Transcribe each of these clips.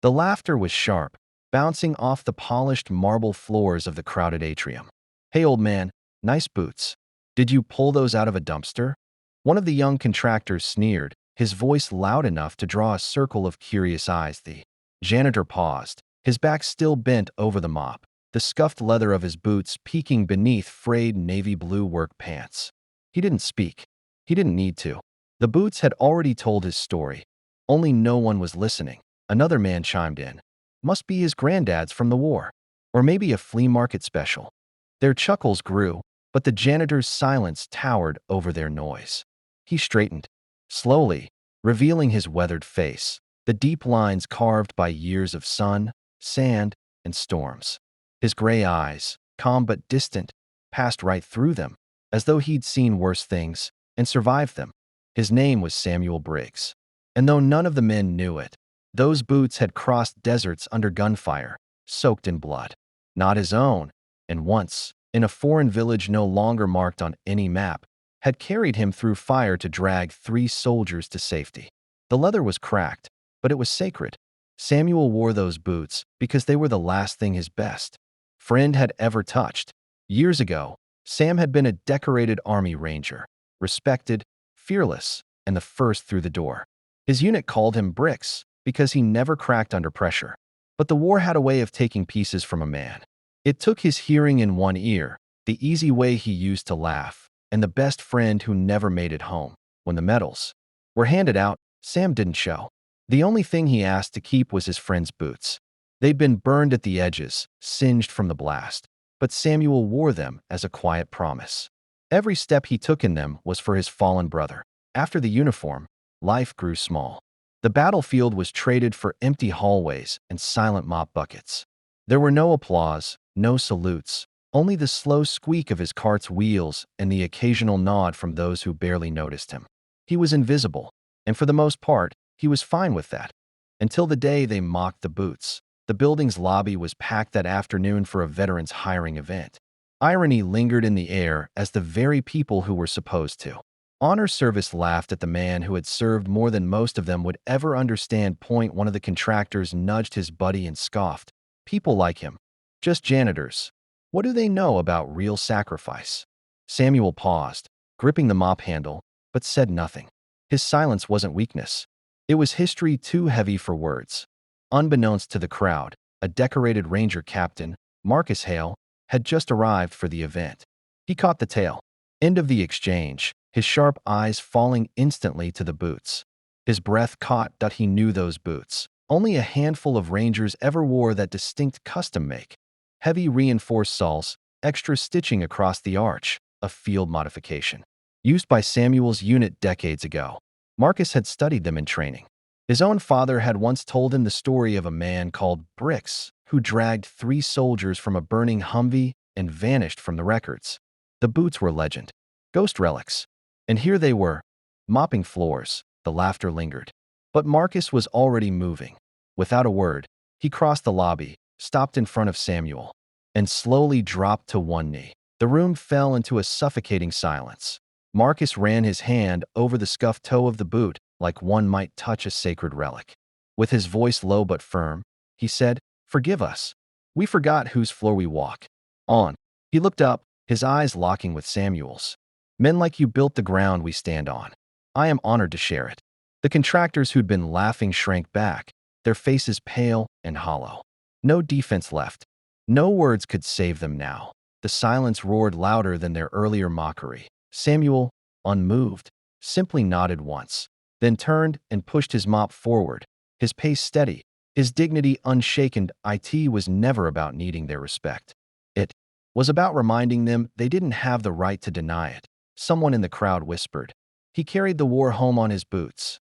The laughter was sharp, bouncing off the polished marble floors of the crowded atrium. "Hey, old man, nice boots. Did you pull those out of a dumpster?" One of the young contractors sneered, his voice loud enough to draw a circle of curious eyes. The janitor paused, his back still bent over the mop, the scuffed leather of his boots peeking beneath frayed navy blue work pants. He didn't speak. He didn't need to. The boots had already told his story. Only no one was listening. Another man chimed in. "Must be his granddad's from the war. Or maybe a flea market special." Their chuckles grew, but the janitor's silence towered over their noise. He straightened, slowly, revealing his weathered face, the deep lines carved by years of sun, sand, and storms. His gray eyes, calm but distant, passed right through them, as though he'd seen worse things and survived them. His name was Samuel Briggs. And though none of the men knew it, those boots had crossed deserts under gunfire, soaked in blood. Not his own, and once, in a foreign village no longer marked on any map, had carried him through fire to drag 3 soldiers to safety. The leather was cracked, but it was sacred. Samuel wore those boots because they were the last thing his best friend had ever touched. Years ago, Sam had been a decorated Army Ranger, respected, fearless, and the first through the door. His unit called him Bricks because he never cracked under pressure. But the war had a way of taking pieces from a man. It took his hearing in one ear, the easy way he used to laugh, and the best friend who never made it home. When the medals were handed out, Sam didn't show. The only thing he asked to keep was his friend's boots. They'd been burned at the edges, singed from the blast, but Samuel wore them as a quiet promise. Every step he took in them was for his fallen brother. After the uniform, life grew small. The battlefield was traded for empty hallways and silent mop buckets. There were no applause, no salutes, only the slow squeak of his cart's wheels and the occasional nod from those who barely noticed him. He was invisible, and for the most part, he was fine with that. Until the day they mocked the boots. The building's lobby was packed that afternoon for a veterans hiring event. Irony lingered in the air as the very people who were supposed to honor service laughed at the man who had served more than most of them would ever understand. One of the contractors nudged his buddy and scoffed. "People like him. Just janitors. What do they know about real sacrifice?" Samuel paused, gripping the mop handle, but said nothing. His silence wasn't weakness. It was history too heavy for words. Unbeknownst to the crowd, a decorated Ranger captain, Marcus Hale, had just arrived for the event. He caught the tail end of the exchange, his sharp eyes falling instantly to the boots. His breath caught that he knew those boots. Only a handful of Rangers ever wore that distinct custom make. Heavy reinforced soles, extra stitching across the arch, a field modification. Used by Samuel's unit decades ago. Marcus had studied them in training. His own father had once told him the story of a man called Bricks who dragged 3 soldiers from a burning Humvee and vanished from the records. The boots were legend, ghost relics. And here they were, mopping floors. The laughter lingered. But Marcus was already moving. Without a word, he crossed the lobby, stopped in front of Samuel, and slowly dropped to one knee. The room fell into a suffocating silence. Marcus ran his hand over the scuffed toe of the boot like one might touch a sacred relic. With his voice low but firm, he said, "Forgive us. We forgot whose floor we walk on." He looked up, his eyes locking with Samuel's. "Men like you built the ground we stand on. I am honored to share it." The contractors who'd been laughing shrank back, their faces pale and hollow. No defense left. No words could save them now. The silence roared louder than their earlier mockery. Samuel, unmoved, simply nodded once, then turned and pushed his mop forward, his pace steady, his dignity unshaken. It was never about needing their respect. It was about reminding them they didn't have the right to deny it. Someone in the crowd whispered, "He carried the war home on his boots."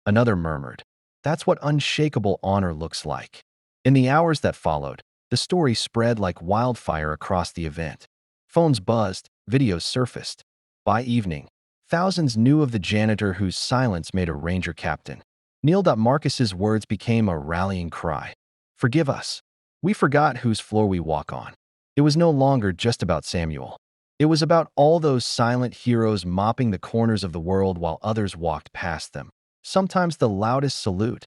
Another murmured, "That's what unshakable honor looks like." In the hours that followed, the story spread like wildfire across the event. Phones buzzed, videos surfaced. By evening, thousands knew of the janitor whose silence made a Ranger captain. Marcus's words became a rallying cry. "Forgive us. We forgot whose floor we walk on." It was no longer just about Samuel. It was about all those silent heroes mopping the corners of the world while others walked past them. Sometimes the loudest salute,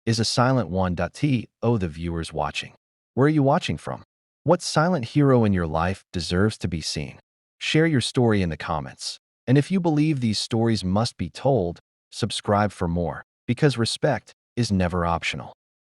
is a silent one. The viewers watching. Where are you watching from? What silent hero in your life deserves to be seen? Share your story in the comments. And if you believe these stories must be told, subscribe for more, because respect is never optional.